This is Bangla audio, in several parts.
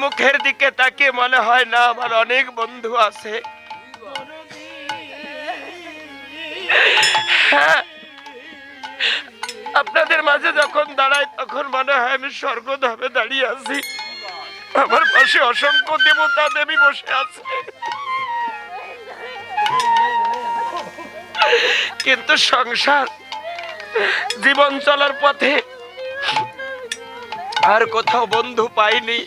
মুখের দিকে তাকিয়ে মনে হয় না আমার অনেক বন্ধু আছে। হ্যাঁ, আপনাদের মাঝে যখন দাঁড়াই তখন মনে হয় আমি স্বর্গধামে দাঁড়িয়ে আছি। আমার পাশে অসংখ্য দেবতা দেবী বসে আছে, কিন্তু সংসার জীবন চলার পথে আর কোথাও বন্ধু পাইনি।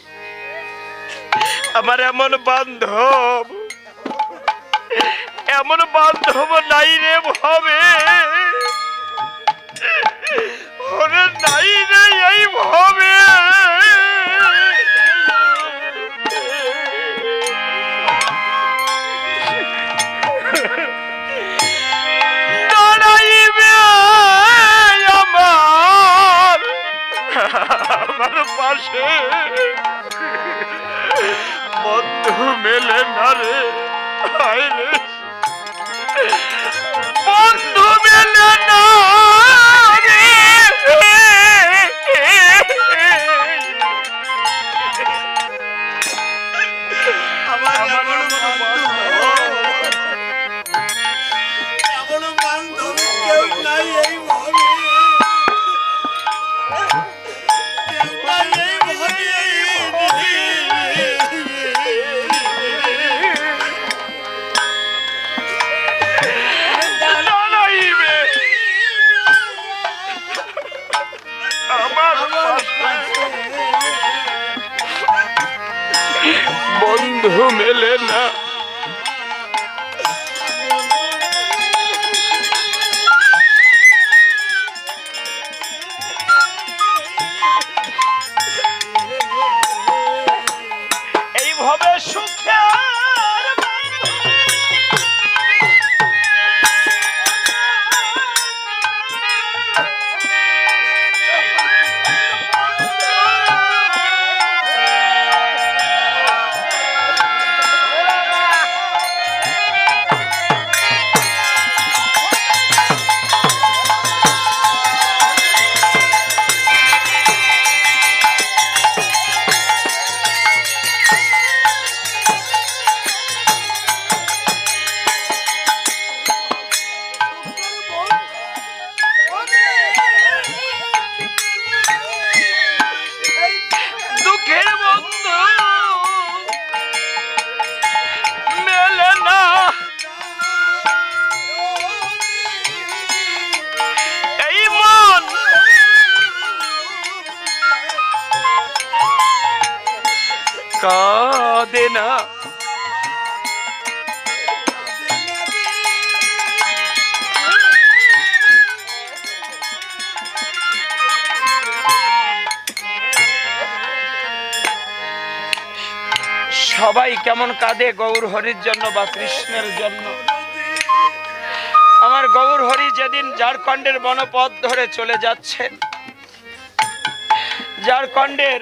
আমার এমন বান্ধব নাই রে ভাবে, নাই রে এই ভাবে। আমার পাশে বন্ধু মেলে না রে, রে বন্ধু মেলে না রে। বান্ধব কেউ নাই এই ভাবে, বন্ধু মেলে না। এইভাবে সুখে কাঁদে না। সবাই কেমন কাঁদে গৌর হরির জন্য বা কৃষ্ণের জন্য। আমার গৌর হরি যেদিন ঝাড়খণ্ডের বনপথ ধরে চলে যাচ্ছেন, ঝাড়খণ্ডের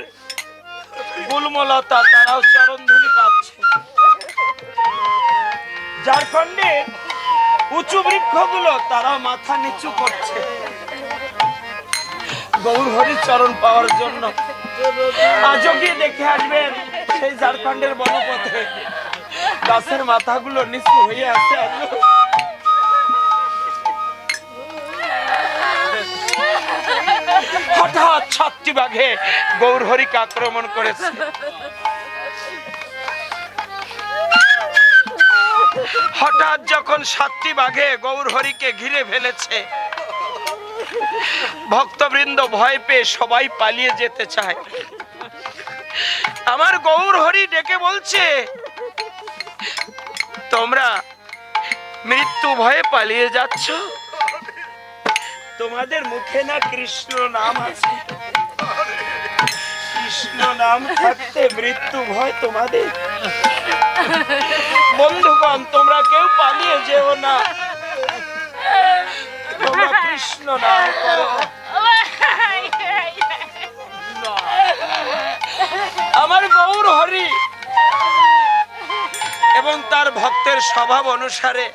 গুল্মলতা তারাও চরণধুলি পাচ্ছে, ঝাড়খণ্ডের উঁচু বৃক্ষগুলো তারাও মাথা নিচু করছে গৌর হরির চরণ পাওয়ার জন্য। আজও গিয়ে দেখে আসবেন সেই ঝাড়খণ্ডের বনপথে গাছের মাথাগুলো নিচু হয়ে আছে। হঠাৎ 7টি বাঘে গৌর হরিকে আক্রমণ করেছে। হঠাৎ যখন 7টি বাঘে গৌর হরিকে ঘিরে ফেলেছে, ভক্তবৃন্দ ভয় পেয়ে সবাই পালিয়ে যেতে চায়। আমার গৌর হরি ডেকে বলছে, তোমরা মৃত্যু ভয়ে পালিয়ে যাচ্ছ? তোমাদের মুখে না কৃষ্ণ নাম আছে? কৃষ্ণ নাম থাকতে মৃত্যু ভয় তোমাদের? বন্ধুগণ, তোমরা কেউ পালিয়ে যেও না, তোমরা কৃষ্ণ নাম করো। আমার গৌর হরি এবং তার ভক্তের স্বভাব অনুসারে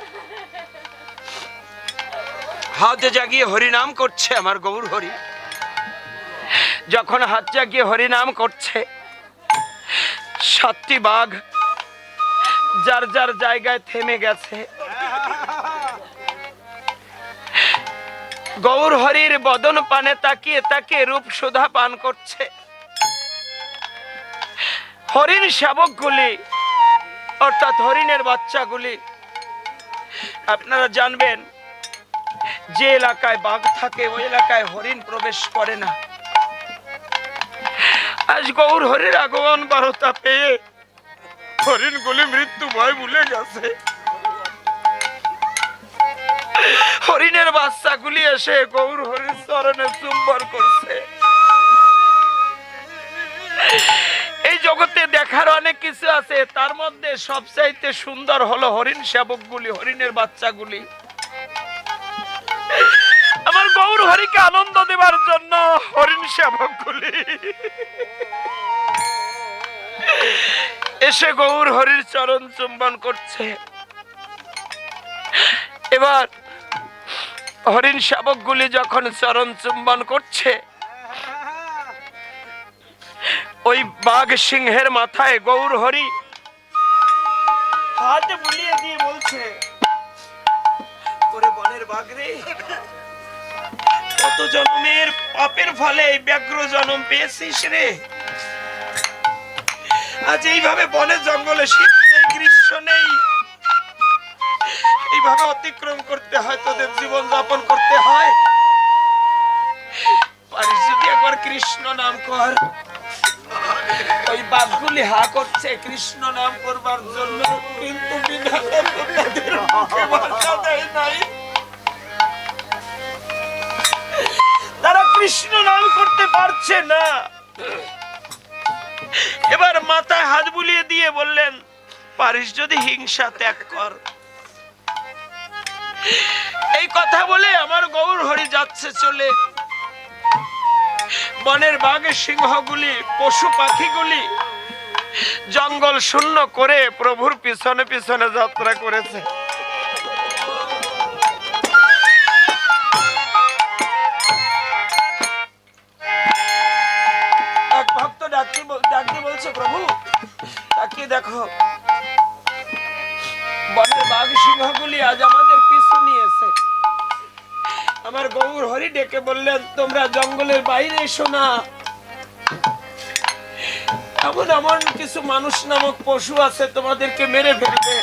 হাত জাগিয়ে হরিনাম করছে। আমার গৌর হরি যখন হাত জাগিয়ে হরিনাম করছে, সাতটি বাঘ যার যার জায়গায় থেমে গেছে। গৌর হরির বদন পানে তাকিয়ে তাকিয়ে রূপ সুধা পান করছে। হরিণ শাবকগুলি অর্থাৎ হরিণের বাচ্চাগুলি, আপনারা জানবেন যে এলাকায় বাঘ থাকে ওই এলাকায় হরিণ প্রবেশ করে না। আজ গৌর হরির আগমন বার্তা পেয়ে হরিণগুলি মৃত্যু ভয় ভুলে গেছে। হরিণের বাচ্চাগুলি এসে গৌর হরির চরণে চুম্বন করছে। এই জগতে দেখার অনেক কিছু আছে, তার মধ্যে সবচাইতে সুন্দর হলো হরিণ শাবকগুলি, হরিণের বাচ্চাগুলি। আমার গৌর হরিকে আনন্দ দেবার জন্য হরিণ শাবকগুলি এসে গৌর হরির চরণ চুম্বন করছে। এবার হরিণ শাবকগুলি যখন চরণ চুম্বন করছে, ওই বাঘ সিংহের মাথায় গৌর হরি হাত বুলিয়ে দিয়ে বলছে, ওরে বনের বাঘ রে, কত জন্মের পাপের ফলে ব্যাঘ্র জন্ম পেয়েছিস রে। আজ এইভাবে বনে জঙ্গলে শীত নেই গ্রীষ্ম নেই, এইভাবে অতিক্রম করতে হয়, তোদের জীবন যাপন করতে হয়। পারিস যদি একবার কৃষ্ণ নাম কর। ওই বাঘগুলি হা করছে কৃষ্ণ নাম করবার জন্য, কিন্তু তারা কৃষ্ণ নাম করতে পারছে না। এবার মাথায় হাত বুলিয়ে দিয়ে বললেন, পারিস যদি হিংসা ত্যাগ কর। এই কথা বলে আমার গৌর হরি যাচ্ছে চলে। বনের বাঘের সিংহগুলি, পশু পাখিগুলি জঙ্গল শূন্য করে প্রভুর পিছনে পিছনে যাত্রা করেছে। এক ভক্ত ডাকি বলছে, প্রভু তাকিয়ে দেখো, বনের বাঘ সিংহগুলি আজ আমাদের পিছু নিয়েছে। আমার গৌর হরি ডেকে বললেন, তোমরা জঙ্গলের বাইরে এসো না, এমন এমন কিছু মানুষ নামক পশু আছে তোমাদেরকে মেরে ফেলবে।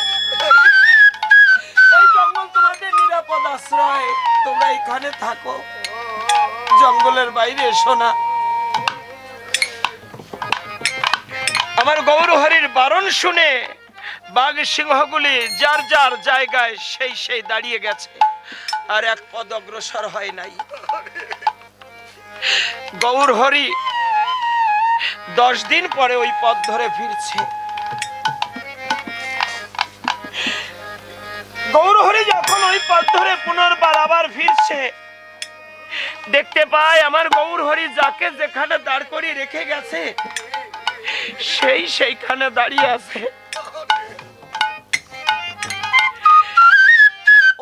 এই জঙ্গল তোমাদের নিরাপদ আশ্রয়, তোমরা এখানে থাকো, জঙ্গলের বাইরে এসো না। আমার গৌর হরির বারণ শুনে বাঘ সিংহগুলি যার যার জায়গায় সেই দাঁড়িয়ে গেছে, আর এক পদ অগ্রসর হয় নাই। গৌর হরি 10 দিন পরে ওই পথ ধরে ফিরছে। গৌর হরি যখন ওই পথ ধরে পুনর্বার আবার ফিরছে, দেখতে পায় আমার গৌর হরি যাকে যেখানে দাঁড় করিয়ে রেখে গেছে সেইখানে দাঁড়িয়ে আছে।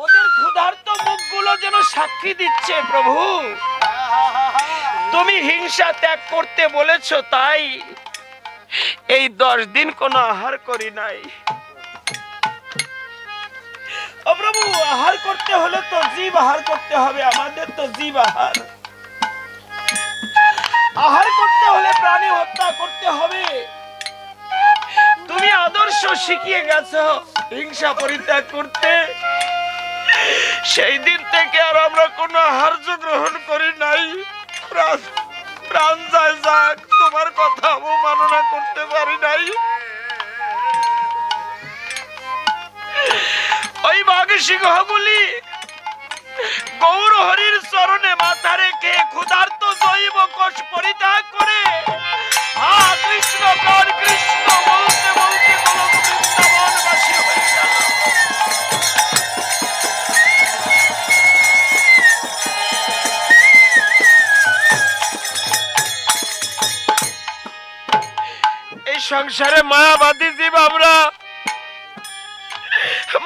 ওদের ক্ষুধার্ত মুখগুলো যেন সাক্ষী দিচ্ছে, প্রভু তুমি হিংসা ত্যাগ করতে বলেছো, তাই এই 10 দিন কোনো আহার করি নাই। ও প্রভু, আহার করতে হলে তো জীব আহার করতে হবে, আমাদের তো জীব আহার। আহার করতে হলে প্রাণী হত্যা করতে হবে। তুমি আদর্শ শিখিয়ে গেছো হিংসা পরিত্যাগ করতে, সেই দিন থেকে আর আমরা কোনো আহার্য গ্রহণ করি নাই। প্রাণ যায় যাক, তোমার কথা অবমাননা করতে পারি নাই। ওই বাঘ সিংহগুলি গৌর হরির চরণে মাথা রেখে ক্ষুধার্ত জৈব কোষ পরিত্যাগ করে কৃষ্ণ প্রাণ কৃষ্ণ বলতে বলতে বৃন্দাবনবাসী হয়ে গেল। এই সংসারে মায়াবাদী জীব আমরা,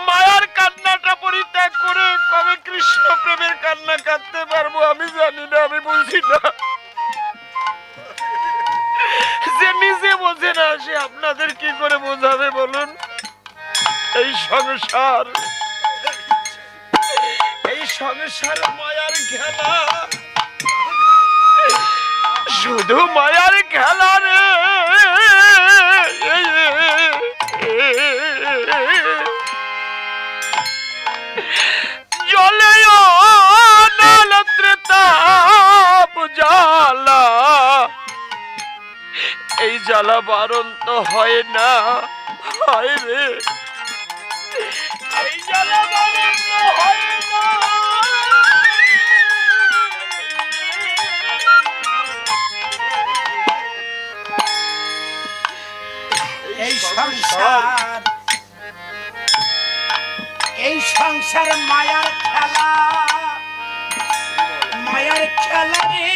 মায়ার কান্নাটা পরিত্যাগ করে কবে কৃষ্ণ প্রেমের কান্না কাঁদতে পারবো আমি জানি না, আমি বুঝি না। যে নিজে বোঝে না সে আপনাদের কি করে বোঝাবে বলুন? এই সংসার মায়ার খেলা, শুধু মায়ার খেলা রে। জলে তাপ জ্বালা, এই জ্বালা বারণ তো হয় না, হয় রে, এই জ্বালা বারণ তো হয় না। এই সংসার মায়ার খেলা, মায়ার খেলা রে।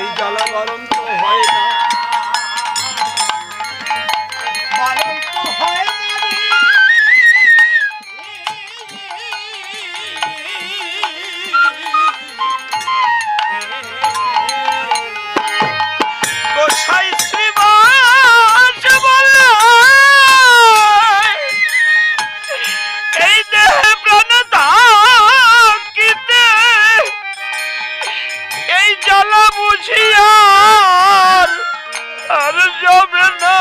এই জ্বালা বারণ তো হয় না, বারণ তো হয় না রে। গোসাই শ্রীবাস বলে এই দেহে প্রাণ থাকিতে এই জ্বালা বুঝিয়া আর যাবে না।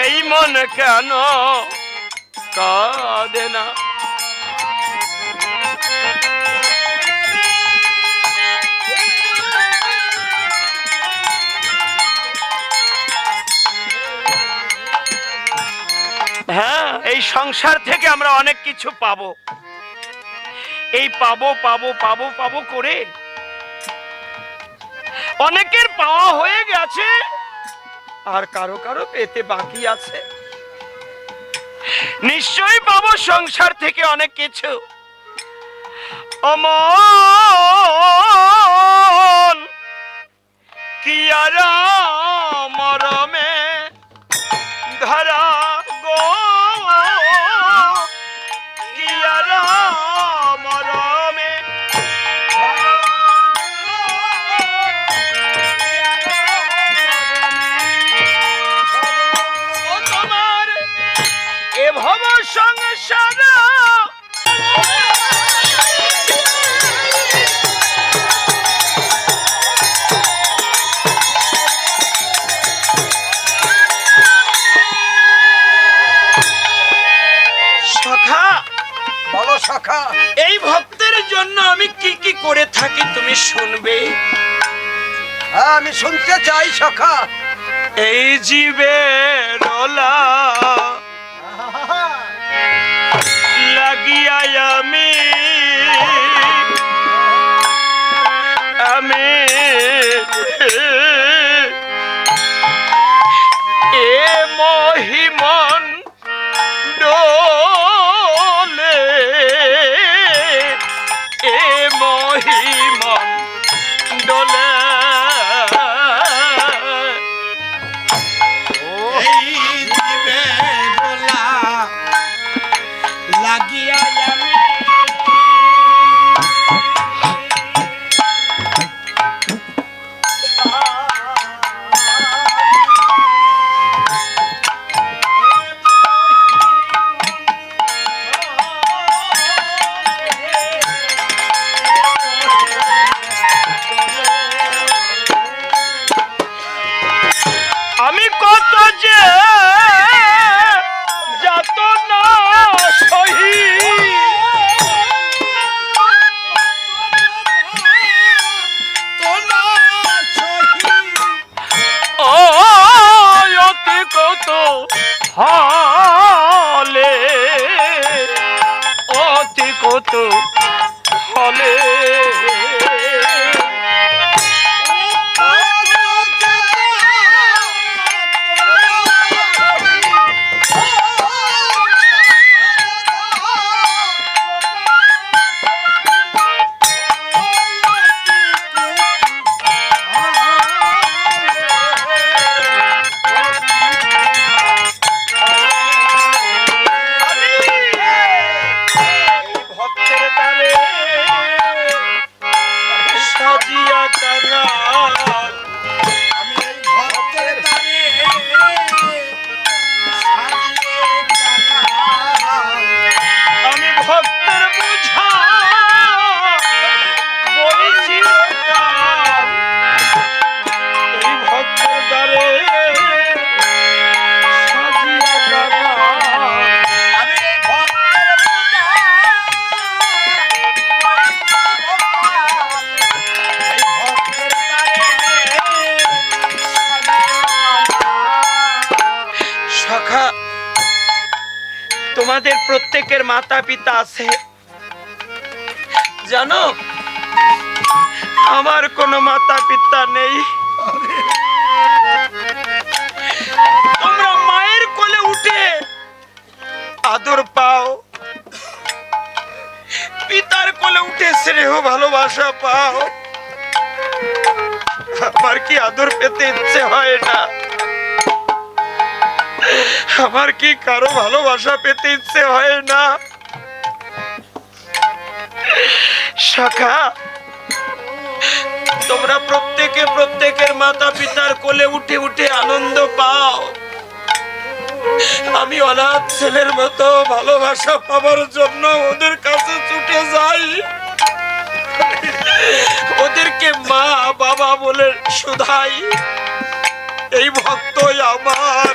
এই মন কেন কাঁদে না? হ্যাঁ, এই সংসার থেকে আমরা অনেক কিছু পাবো, এই পাবো পাবো পাবো পাবো করে অনেকের পাওয়া হয়ে গেছে, আর কারো কারো পেতে বাকি আছে। নিশ্চয়ই পাবো সংসার থেকে অনেক কিছু। অমন কি আর মরমে ধরা গো, কি আর মরমে ভব সংসার সখা, বলো সখা। এই ভক্তের জন্য আমি কি কি করে থাকি তুমি শুনবে? হ্যাঁ, আমি শুনতে চাই সখা। এই জীবের লাগিয়া আমি আমি এ মহিমন ডোলে, এ মহিমন ডোলে লাগিয়া আমি হলে তোমাদের প্রত্যেকের মাতা পিতা আছে জানো, আমার কোনো মাতা পিতা নেই। তোমরা মায়ের কোলে উঠে আদর পাও, পিতার কোলে উঠে স্নেহ ভালোবাসা পাও। আমার কি আদর পেতে ইচ্ছে হয় না? আমার কি কারো ভালোবাসা পেতে ইচ্ছে হয় না? শাখা, তোমরা প্রত্যেকে প্রত্যেকের মাতা পিতার কোলে উঠে উঠে আনন্দ পাও। আমি অনাথ ছেলের মতো ভালোবাসা পাবার জন্য ওদের কাছে ছুটে যাই, ওদেরকে মা বাবা বলে শুধাই। এই ভক্তই আমার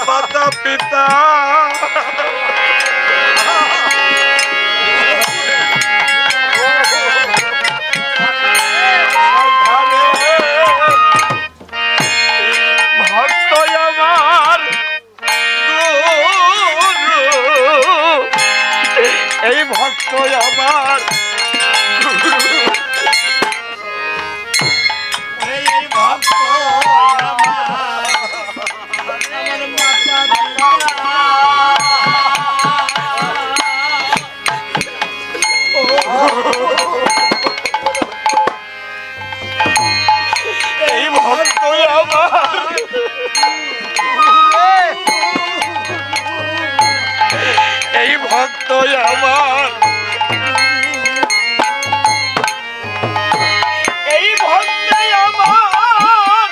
মাতা পিতা। ভক্তই আমার গুরু, এই ভক্তই আমার গুরু। এই ভক্তই আমার, এই ভক্তই আমার, এই ভক্তই আমার।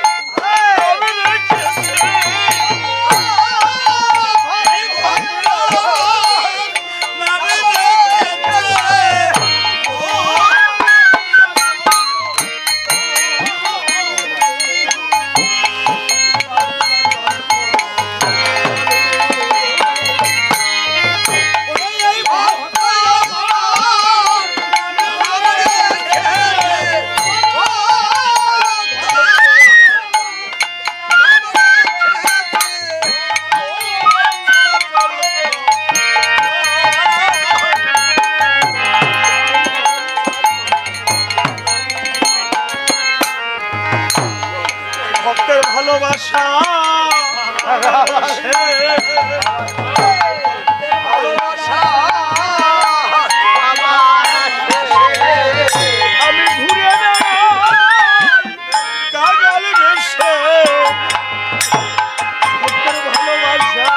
আমি রেখেছি ভক্তের ভালোবাসা। আমি ঘুরে কাঙাল বেশে ভক্তের ভালোবাসা।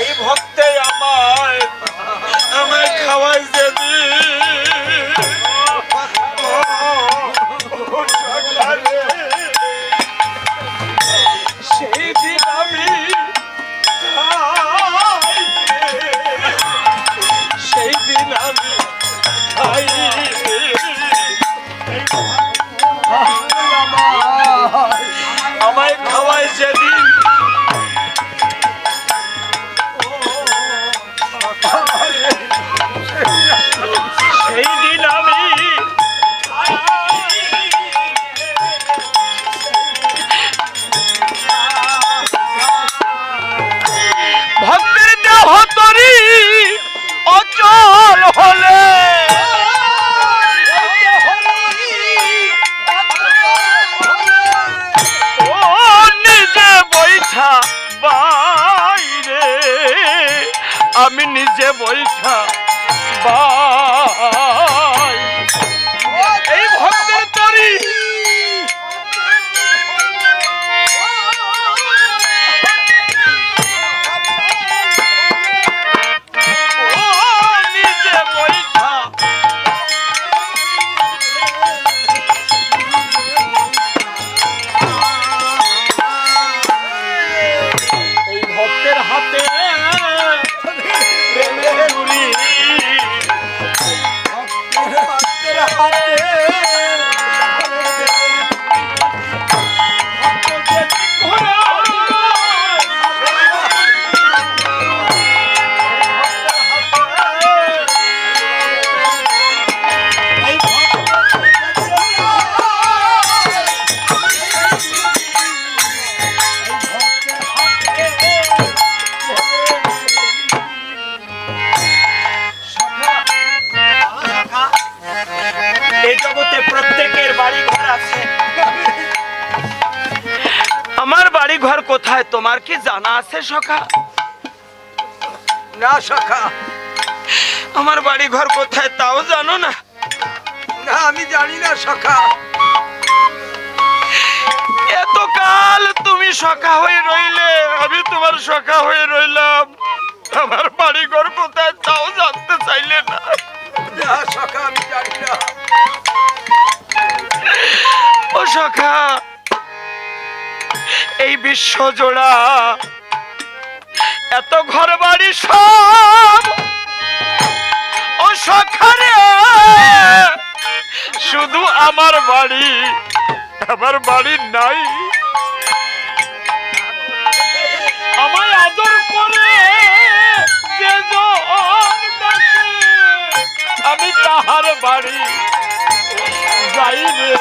এই ভক্তে আমায় আমায় খাওয়াই দেবি। সেই দিন আমি খাই, সেই দিন আমি খাই। আমায় খাওয়াই যেদিন ঘর কোথায় তোমার কি জানা আছে সখা? না সখা, আমার বাড়ি ঘর কোথায় তাও জানো না? না আমি জানি না সখা। এতকাল তুমি সখা হয়ে রইলে, আমি তোমার সখা হয়ে রইলাম, আমার বাড়ি ঘর কোথায় তাও জানতে চাইলে না। না সখা আমি জানি না। ও সখা, এই বিশ্ব জোড়া এত ঘর বাড়ি সব ও সখা রে, শুধু আমার বাড়ি নাই। আমায় আদর করে যে জন ডাকে, আমি তাহার বাড়ি যাই রে।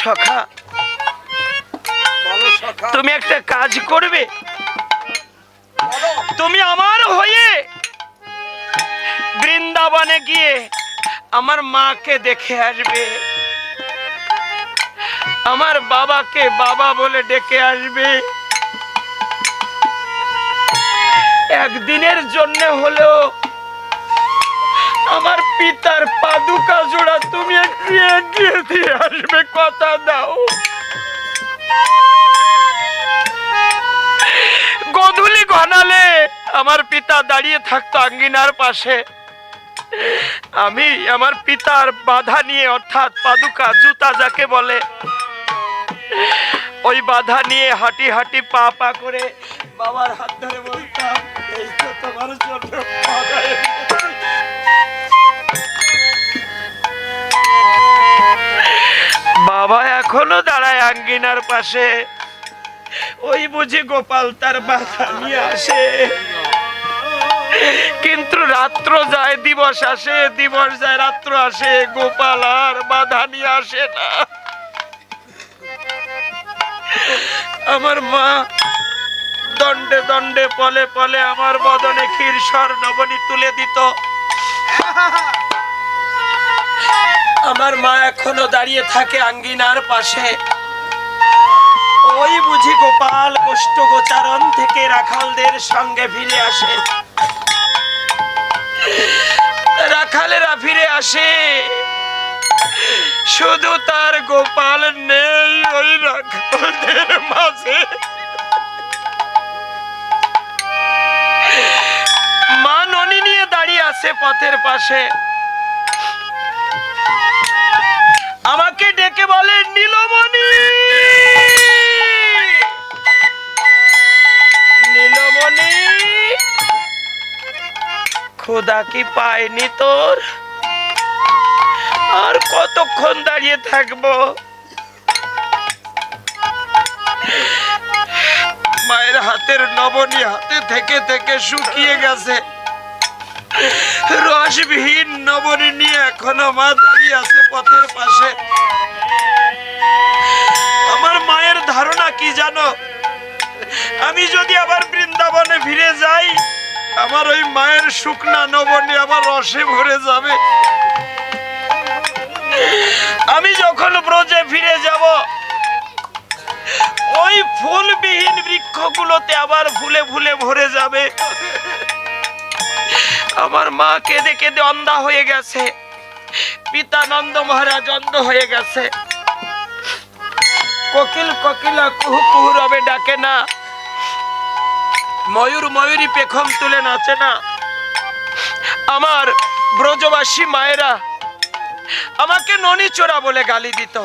সখা, তুমি একটা কাজ করবে, তুমি আমার হয়ে বৃন্দাবনে গিয়ে আমার মাকে দেখে আসবে, আমার বাবাকে বাবা বলে ডেকে আসবে। একদিনের জন্য হলেও আমার পিতার পাদুকা জোড়া তুমি একটু এগিয়ে দিয়ে আসবে, কথা দাও। গোধূলি ঘনালে আমার পিতা দাঁড়িয়ে থাকতো আঙ্গিনার পাশে, আমি আমার পিতার বাধা নিয়ে, অর্থাৎ পাদুকা জুতা যাকে বলে, ওই বাধা নিয়ে হাঁটি হাঁটি পা পা করে বাবার হাত ধরে বলতাম, এই তো তোমার জন্য বাধা এনেছি। বাবা এখনো দাঁড়ায় আঙ্গিনার পাশে, ওই বুঝি গোপাল তার বাধা নিয়ে আসে, কিন্তু রাত্র যায় দিবস আসে, দিবস যায় রাত্র আসে, গোপাল আর বাধা নিয়ে আসে না। আমার মা দণ্ডে দণ্ডে পলে পলে আমার বদনে ক্ষীর স্বর্ণবনী তুলে দিত। আমার মা এখনো দাঁড়িয়ে থাকে আঙ্গিনার পাশে, ওই বুঝি গোপাল কষ্ট গোচারণ থেকে রাখালদের সঙ্গে ফিরে আসে, রাখালেরা ফিরে আসে, শুধু তার গোপাল নেই ওই রাখালদের মাঝে। মা ননি নিয়ে দাঁড়িয়ে আছে পথের পাশে, আমাকে ডেকে বলে নীলমণি, নীলমণি খোদা কি পায়নি তোর? আর কতক্ষণ দাঁড়িয়ে থাকবো? মায়ের হাতের নবনী হাতে থেকে থেকে শুকিয়ে গেছে, রসবিহীন নবনী নিয়ে এখনো মা দাঁড়িয়ে আছে পথের পাশে। আমার মায়ের ধারণা কি জানো? আমি যদি আবার বৃন্দাবনে ফিরে যাই, আমার ওই মায়ের শুকনা নবনী আবার রসে ভরে যাবে। আমি যখন ব্রজে ফিরে যাব, ওই ফুলবিহীন বৃক্ষগুলোতে আবার ফুলে ফুলে ভরে যাবে। আমার মা কেঁদে কেঁদে অন্ধা হয়ে গেছে, পিতা নন্দ মহারাজ অন্ধ হয়ে গেছে। কোকিল কোকিলা কুহু কুহু রবে ডাকে না, ময়ূর ময়ূরী পেখম তুলে নাচে না। আমার ব্রজবাসী মায়েরা আমাকে ননি চোরা বলে গালি দিত।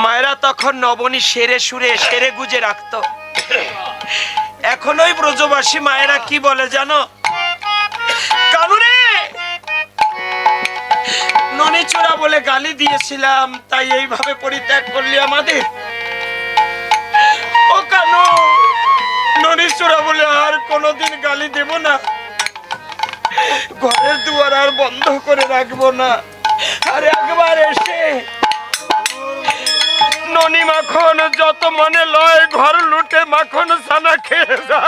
মায়েরা তখন নবনী সেরে সুরে সেরে গুজে রাখত। এখন ওই ব্রজবাসী মায়েরা কি বলে জানো? কানুরে, ননি চোরা বলে গালি দিয়েছিলাম, তাই এইভাবে পরিত্যাগ করলি আমাদের। ও কানু, ননি চোরা বলে আর কোনোদিন গালি দেব না, ঘরের দুয়ার আর বন্ধ করে রাখবো না। আর একবার এসে ননি মাখন যত মনে লয় ঘর লুটে মাখন ছানা খেয়ে যা।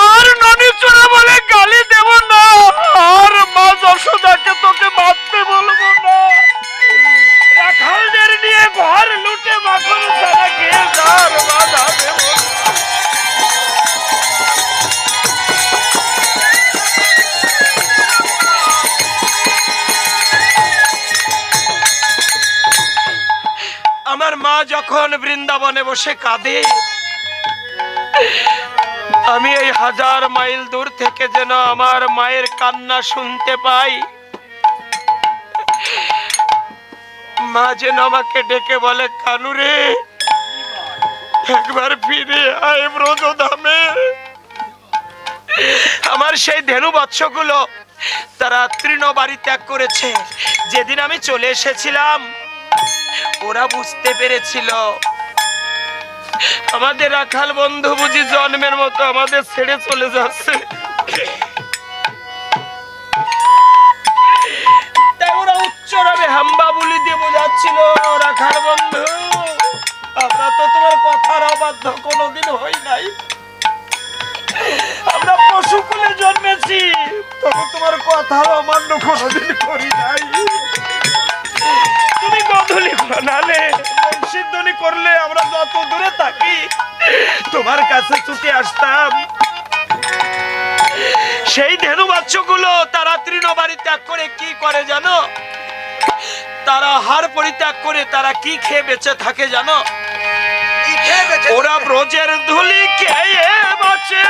আর ননি চোরা বলে গালি দেব না, আর মা যশোদাকে তোকে মারতে বলবো না। রাখালদের নিয়ে ঘর লুটে মাখন ছানা খেয়ে যা, আর বাধা দেব না। আমার মা যখন বৃন্দাবনে বসে কাঁদে, আমি এই 1000 মাইল দূর থেকে যেন আমার মায়ের কান্না শুনতে পাই। মা যেন আমাকে ডেকে বলে, কানুরে একবার ফিরে আয় ব্রজধামে। আমার সেই ধেনু বৎসগুলো তারা তৃণবাড়ি ত্যাগ করেছে। যেদিন আমি চলে এসেছিলাম, ওরা বুঝতে পেরেছিল আমাদের রাখাল বন্ধু বুঝি জন্মের মতো আমাদের ছেড়ে চলে যাচ্ছে। তাই ওরা উচ্চরাবে হাম্বা বলি দিয়ে বোঝাচ্ছিল, রাখাল বন্ধু আমরা তো তোমার কথার অবাধ্য কোনোদিন হই নাই। আমরা পশুকুলে জন্মেছি, তবে তোমার কথার অমান্য কোনোদিন করি নাই। তুমি গধূলি বানালে বংশীধ্বনি করলে আমরা যত দূরে থাকি তোমার কাছে ছুটে আসতাম। সেই ধেনু বাচ্চাগুলো তারা তৃণবাড়ি ত্যাগ করে কি করে জানো? তারা হাড় পরিত্যাগ করে তারা কি খেয়ে বেঁচে থাকে জানো? ওরা ব্রজের ধুলি খেয়ে বাঁচে।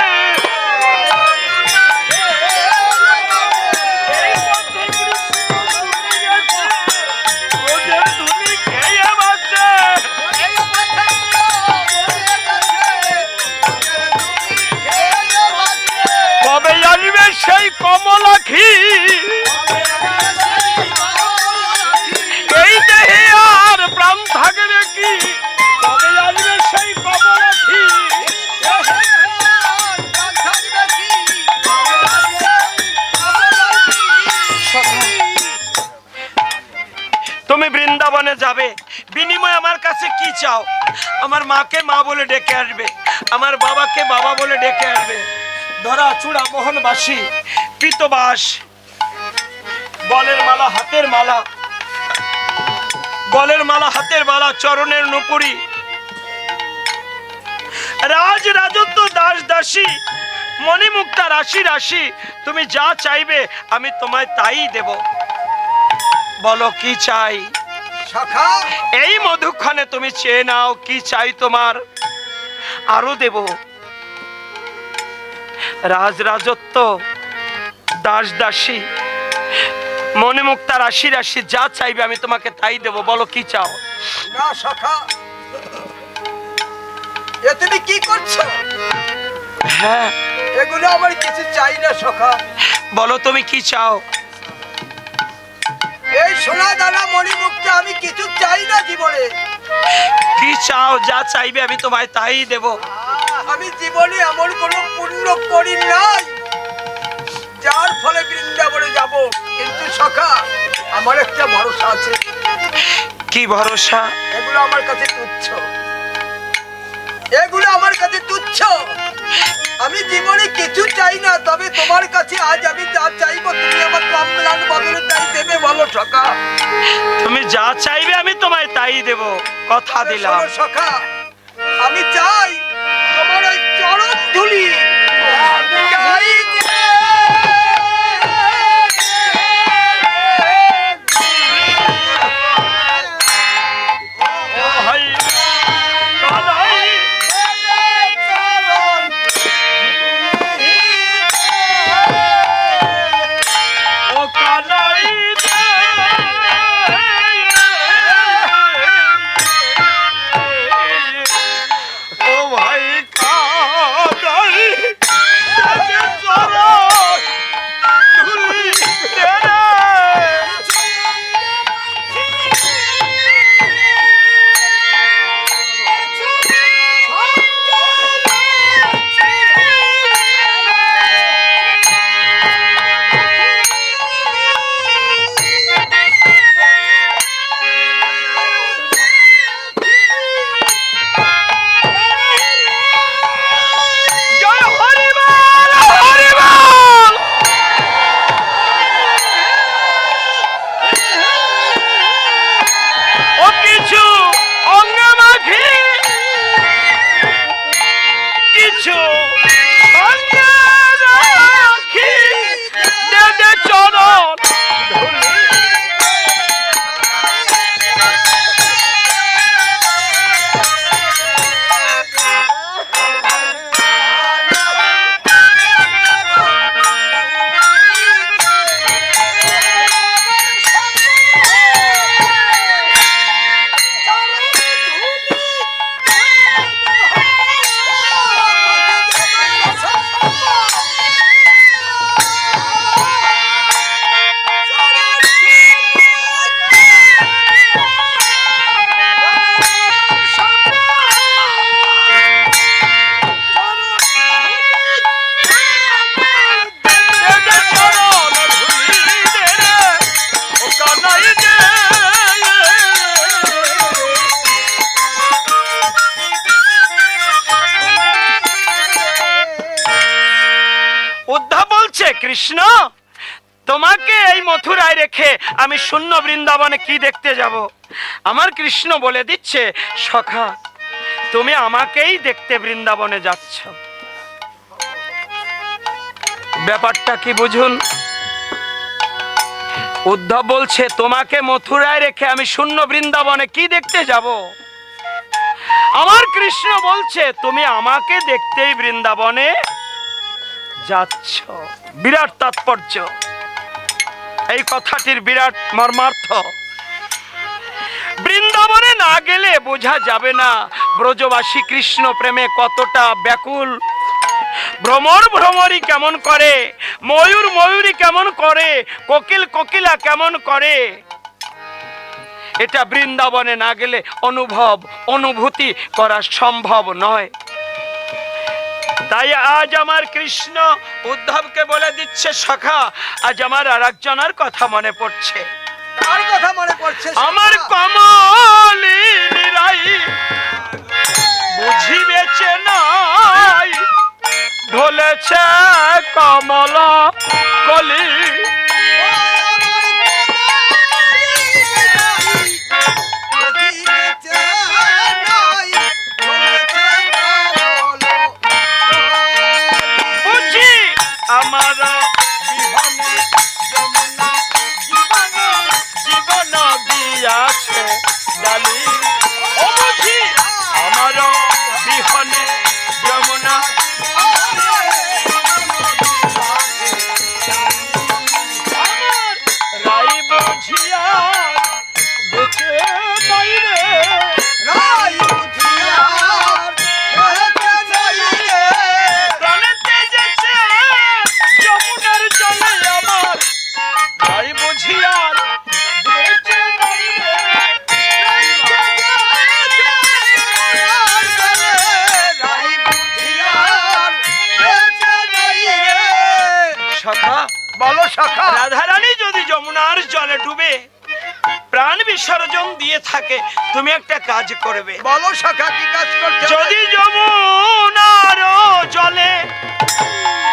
কবে আসবে সেই কমলাখি, এই দেহে আর প্রাণ থাকবে কি? কবে আসবে সেই কমলাখি? তুমি বৃন্দাবনে যাবে, বিনিময়ে আমার কাছে কি চাও? আমার মাকে মা বলে ডেকে আসবে, আমার বাবাকে বাবা বলে ডেকে আসবে। ধরা চূড়া মোহনবাসী পিতবাস, গলের মালা হাতের মালা, গলের মালা হাতের মালা, চরণের নুপুরি, রাজ রাজত্ব দাস দাসী মণিমুক্তা রাশি রাশি, তুমি যা চাইবে আমি তোমায় তাই দেব। বলো কি চাই? সখা এই মধুক্ষণে তুমি চেয়ে নাও কি চাই তোমার, আরো দেব। রাজ রাজত্ব, দাস দাসী, মণিমুক্তা রাশি রাশি, যা চাইবে আমি তোমাকে তাই দেব। বলো কি চাও? না সখা, এ তুমি কি করছো? হ্যাঁ, এগুলো আমার কিছু চাই না সখা। বলো তুমি কি চাও? এই সোনা দানা মণিমুক্তা আমি কিছু চাই না জীবনে। কি চাও? যা চাইবে আমি তোমায় তাই দেব। আমি জীবনে এমন কোনো পুণ্য করি নাই যার ফলে বৃন্দাবনে যাব, কিন্তু সখা আমার একটা ভরসা আছে। কি ভরসা? এগুলো আমার কাছে তুচ্ছ, এগুলো আমার কাছে তুচ্ছ। আমি জীবনে কিছু চাই না, তবে তোমার কাছে আজ আমি যা চাইবো তুমি আমার কমলার বদলে তাই দেবে। বলো সখা। তুমি যা চাইবে আমি তোমায় তাই দেব, কথা দিলাম। শোনো সখা, আমি চাই তোমার ওই চরণ ধুলি গাইতে। ভাই কানাই, ও কানাই দে, ও ভাই কানাই দে, চরণ ধুলি দে রে। জয় হরি বল, হরি বল। ও কিছু অঙ্গে মাখি, কিছু অঙ্গে রাখি, দে দে চরণ ধুলি। দে দে চরণ ধুলি দে রে, ও কানাই দে। উদ্ধব বলছে কৃষ্ণ, তোমাকে এই মথুরায় রেখে আমি শূন্য বৃন্দাবনে কি দেখতে যাব? আমার কৃষ্ণ বলে দিচ্ছে সখা তুমি আমাকেই দেখতে বৃন্দাবনে যাচ্ছ। ব্যাপারটা কি বুঝুন। উদ্ধব বলছে তোমাকে মথুরায় রেখে আমি শূন্য বৃন্দাবনে কি দেখতে যাব? আমার কৃষ্ণ বলছে তুমি আমাকে দেখতেই বৃন্দাবনে যাচ্ছ। বিরাট তাৎপর্য, এই কথাটির বিরাট মর্মার্থ। বৃন্দাবনে না গেলে বোঝা যাবে না ব্রজবাসী কৃষ্ণ প্রেমে কতটা ব্যাকুল। ভ্রমর ভ্রমরি কেমন করে, ময়ূর ময়ূরী কেমন করে, কোকিল কোকিলা কেমন করে, এটা বৃন্দাবনে না গেলে অনুভূতি করা সম্ভব নয়। তাই আজ আমার কৃষ্ণ উদ্ধবকে বলে দিচ্ছে সখা আজ আমার আর একজনের কথা মনে পড়ছে। কার কথা মনে পড়ছে? আমার কমলিনী রাই বুঝি বেচে নাই, ঢলেছে কমলা কলি। বুঝি সখা। রাধারানী যদি যমুনার জলে ডুবে প্রাণ বিসর্জন দিয়ে থাকে, তুমি একটা কাজ করবে। বলো সখা, কি কাজ করতে হবে? যদি যমুনার জলে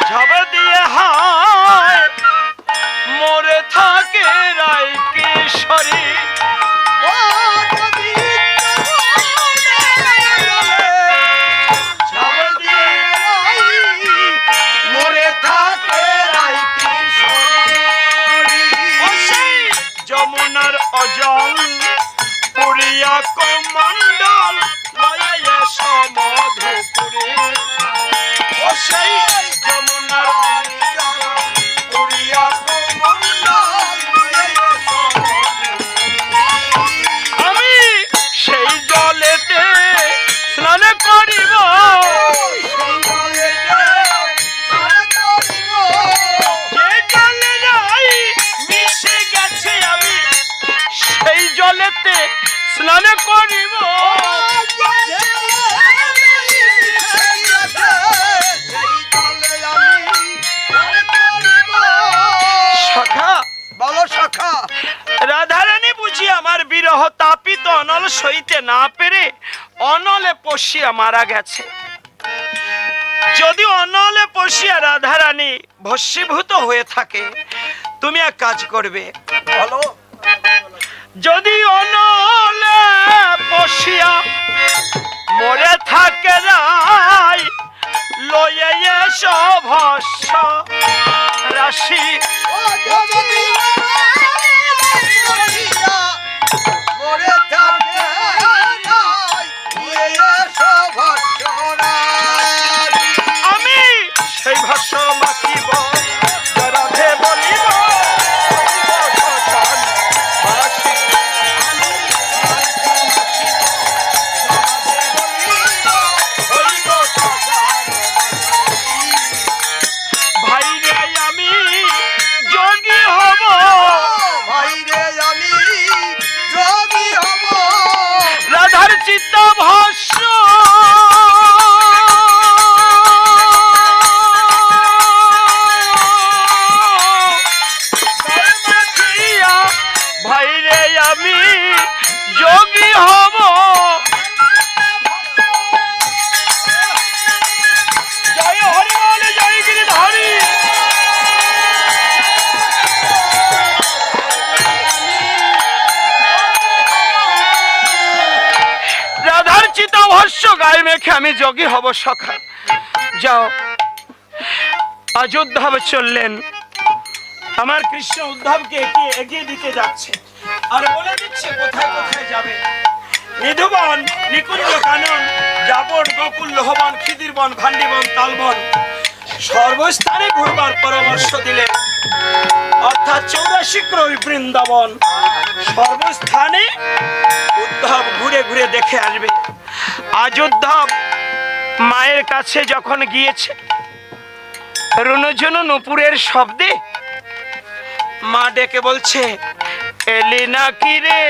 ঝাঁপ দিয়ে হায় মরে থাকে রায় কিশোরী, ও যদি ঝাঁপ দিয়ে মরে থাকে রায় কিশোরী, ও সেই যমুনার অজল পুরিয়া কমণ্ডল লয়ে সমধুপুরে, ও সেই যমুনার অজল পুরিয়া কমণ্ডল লয়ে সমধুপুরে। আমি সেই জলেতে স্নান করিব, যে জলে নাই মিশে গেছে আমি সেই জলেতে স্নান করিব। সখা, বলো সখা। রাধারানী বুঝি আমার বিরহ তাপিত অনল সইতে না পেরে অনলে পশিয়া মারা গেছে। যদি অনলে পশিয়া রাধারানী ভস্মীভূত হয়ে থাকে, তুমি এক কাজ করবে। বলো। যদি অনলে পশিয়া মরে থাকে রাই লয়ে এসো ভস্ম রাশি, ও যদি মরে থাকে এসো ভস্মরাশি। আমি সেই ভস্ম মাখিব রাধে বলিব শ্মশান বাসী। ভাই রে আমি যোগী হব, ভাই রে আমি যোগী হব। রাধার চিত্ত ভস্ম মাখিয়া ভাই রে আমি যোগী হব। জয় হরি বল, জয় গিরিধারী। রাধার চিতা ভস্য গায়ে মেখে আমি যোগী হব। সখা যাও, আজ উদ্ধব চললেন, আমার কৃষ্ণ উদ্ধবকে এগিয়ে দিতে যাচ্ছে আর বলে দিচ্ছে কোথায় কোথায় যাবে। নিধুবন, নিকুঞ্জ কানন, জাবর, গোকুল, লোহবন, খিদিরবন, ভান্ডিবন, তালবন সর্বস্থানে ঘুরবার পরামর্শ দিলেন। অর্থাৎ 84 ক্রোশ বৃন্দাবন সর্বস্থানে উদ্ধব ঘুরে ঘুরে দেখে আসবে। আজ উদ্ধব মায়ের কাছে যখন গিয়েছে, রুনঝুন নুপুরের শব্দে মা ডেকে বলছে, এলি নাকি রে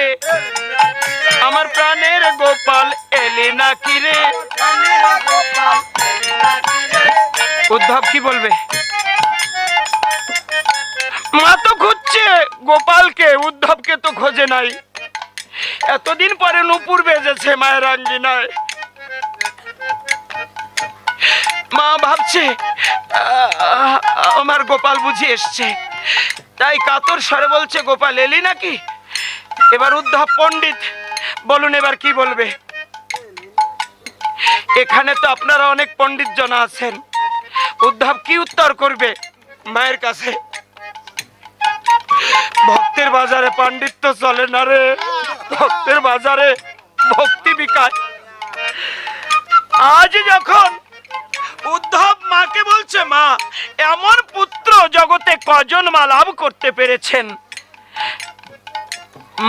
আমার প্রাণের গোপাল, এলি নাকি রে। উদ্ধব কি বলবে? মা তো খুঁজছে গোপালকে, উদ্ধবকে তো খোঁজে নাই। এতদিন পরে নুপুর বেজেছে মায়ের আঙ্গিনায়। মা ভাবছে আমার গোপাল বুঝি এসছে, তাই কাতর স্বরে বলছে, গোপাল এলি নাকি? এবার উদ্ধব পণ্ডিত, বলুন এবার কি বলবে? এখানে তো আপনারা অনেক পণ্ডিত জন আছেন, উদ্ধব কি উত্তর করবে মায়ের কাছে? ভক্তের বাজারে পাণ্ডিত্য চলে না রে, ভক্তের বাজারে ভক্তি বিকাশ। আজ যখন উদ্ধব মাকে বলছে, মা এমন পুত্র জগতে কজন মা লাভ করতে পেরেছেন,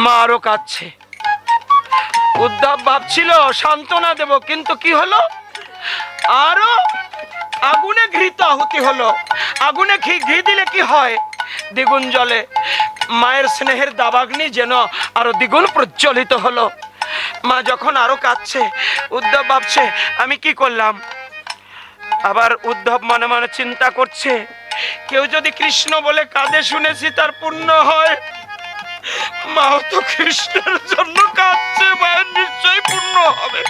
মা আরো কাঁদছে। উদ্ধব ভাবছিল সান্ত্বনা দেব, কিন্তু কি হলো, আরো আগুনে ঘৃত আহুতি হলো। আগুনে ঘি দিলে কি হয়? দ্বিগুণ জ্বলে। মায়ের স্নেহের দাবাগ্নি যেন আরো দ্বিগুণ প্রজ্বলিত হলো। মা যখন আরো কাঁদছে, উদ্ধব ভাবছে আমি কি করলাম। আবার উদ্ধব মনে মনে চিন্তা করছে, কেউ যদি কৃষ্ণ বলে কাঁদে শুনেছি তার পুণ্য হয়। মাও তো কৃষ্ণের জন্য কাঁদছে, মায়ের নিশ্চয়ই পুণ্য হবে।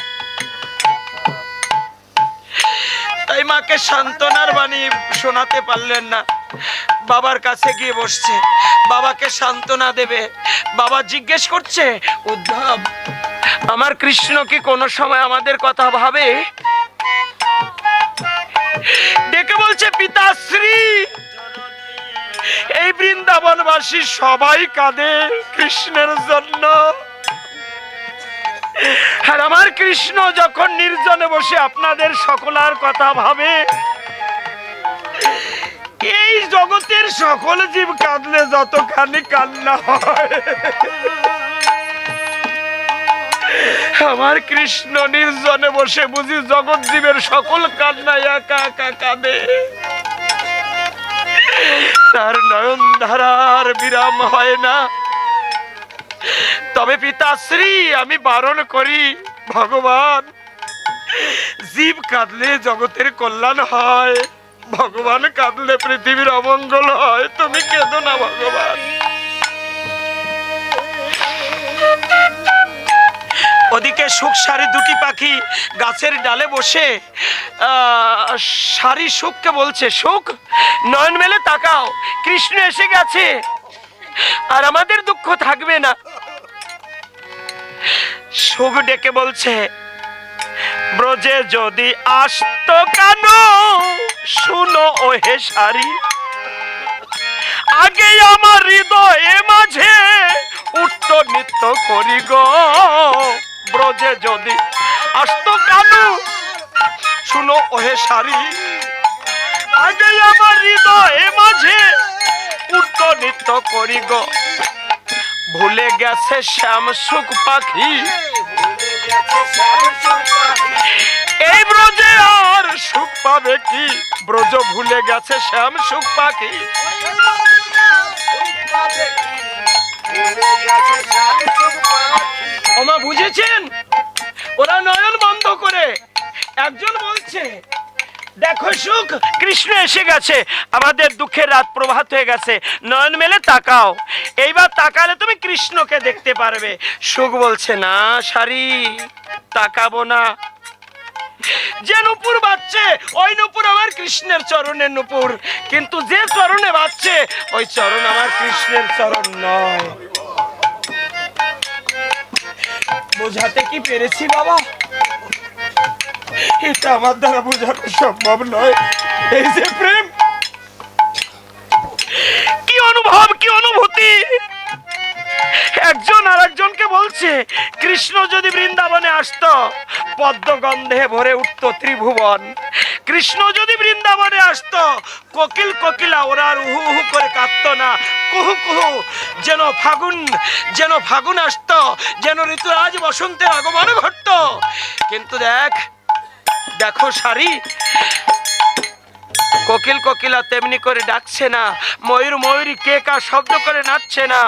তাই মাকে সান্ত্বনার বাণী শোনাতে পারলেন না, বাবার কাছে গিয়ে বসছে, বাবাকে সান্ত্বনা দেবে। বাবা জিজ্ঞেস করছে, উদ্ধব, আমার কৃষ্ণ কি কোনো সময় আমাদের কথা ভাবে? ডেকে বলছে, পিতাশ্রী, এই বৃন্দাবনবাসী সবাই কাঁদে কৃষ্ণের জন্য, আর আমার কৃষ্ণ যখন নির্জনে বসে আপনাদের সকলের কথা ভাবে, এই জগতের সকল জীব কাঁদলে যতখানি কান্না হয়, আমার কৃষ্ণ নির্জনে বসে বুঝি জগৎ জীবের সকল কান্নায় একা একা কাঁদে। তার নয়ন ধারার বিরাম হয় না। তবে পিতাশ্রী, আমি বারণ করি, ভগবান, জীব কাঁদলে জগতের কল্যাণ হয়, ভগবান কাঁদলে পৃথিবীর অমঙ্গল হয়, তুমি কেঁদো না ভগবান। ওদিকে সুখ সারি দুটি পাখি গাছের ডালে বসে সারি সুখকে বলছে, সুখ, নয়ন মেলে তাকাও, কৃষ্ণ এসে গেছে, আর আমাদের দুঃখ থাকবে না। সুখ ডেকে বলছে, ব্রজে যদি আসতো কেন, শুনো ওহে সারি, আগে আমার হৃদয়ে মাঝে উঠত নিত্য করি গো। ব্রজে যদি আসতো কেন, শুনো ওহে সারি, আগে আমার হৃদয়ে মাঝে উঠত নিত্য করি গো। ভুলে গেছে শ্যাম সুখ পাখি, এই ব্রজে আর সুখ পাবে কি? ব্রজ ভুলে গেছে শ্যাম সুখ পাখি। ওমা, বুঝেছেন? ওরা নয়ন বন্ধ করে একজন বলছে, দেখো সুখ, কৃষ্ণ এসে গেছে, আমাদের দুঃখের রাত প্রভাত হয়ে গেছে, নয়ন মেলে তাকাও, এইবার তাকালে তুমি কৃষ্ণকে দেখতে পারবে। সুখ বলছে, না সারি, তাকাবো না। যে নুপুর বাজছে ওই নুপুর আমার কৃষ্ণের চরণের নুপুর, কিন্তু যে চরণে বাজছে ওই চরণ আমার কৃষ্ণের চরণ নয়। বোঝাতে কি পেরেছি বাবা? এটা আমার দ্বারা বোঝানো সম্ভব নয়। এই যে প্রেম, কি অনুভব, কি অনুভূতি! একজন আর একজনকে বলছে, কৃষ্ণ যদি বৃন্দাবনে আসতো, পদ্মগন্ধে ভরে উঠত ত্রিভুবন। কৃষ্ণ যদি বৃন্দাবনে আসতো, কোকিল কোকিলা ওরা আর উহু উহু করে কাঁদতো না, কুহু কুহু, যেন ফাগুন আসতো, যেন ঋতুরাজ বসন্তের আগমন ঘটতো। কিন্তু দেখো সারি, কোকিল কোকিলা তেমনি করে ডাকছে না, ময়ূর ময়ূরী কে কা শব্দ করে নাচছে না।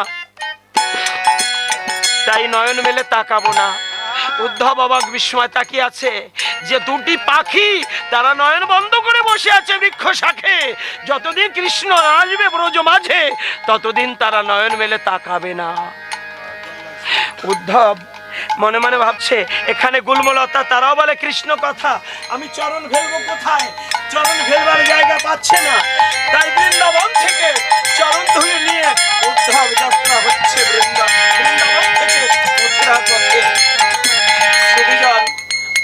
তাই নয়ন মেলে তাকাবো না। উদ্ধব অবাক বিস্ময় তাকিয়ে আছে যে দুটি পাখি তারা নয়ন বন্ধ করে বসে আছে বৃক্ষ শাখে। যতদিন কৃষ্ণ আসবে ব্রজ মাঝে ততদিন তারা নয়ন মেলে তাকাবে না। উদ্ধব মনে মনে ভাবছে, এখানে গুল্মলতা, তারাও বলে কৃষ্ণ কথা, আমি চরণ ফেলবো কোথায়? চরণ ফেলবার জায়গা পাচ্ছে না। তাই বৃন্দাবন থেকে চরণ ধুয়ে নিয়ে উদ্ধব যাত্রা হচ্ছে বৃন্দাবন থেকে মথুরা পথে। সুবিজন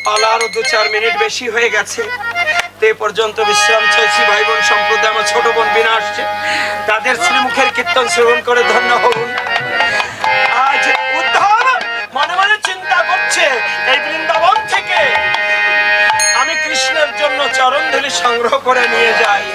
পালা আরো 2-4 মিনিট বেশি হয়ে গেছে। তে পর্যন্ত বিশ্রাম চাইছি। ভাই বোন সম্প্রদায়, আমার ছোট বোন বিনা আসছে, তাদের শ্রীমুখের কীর্তন শ্রবণ করে ধন্য হন। আজ উদ্ধব মনে মনে চিন্তা করছে, এই বৃন্দাবন থেকে আমি কৃষ্ণের জন্য চরণ ধুলি সংগ্রহ করে নিয়ে যাই।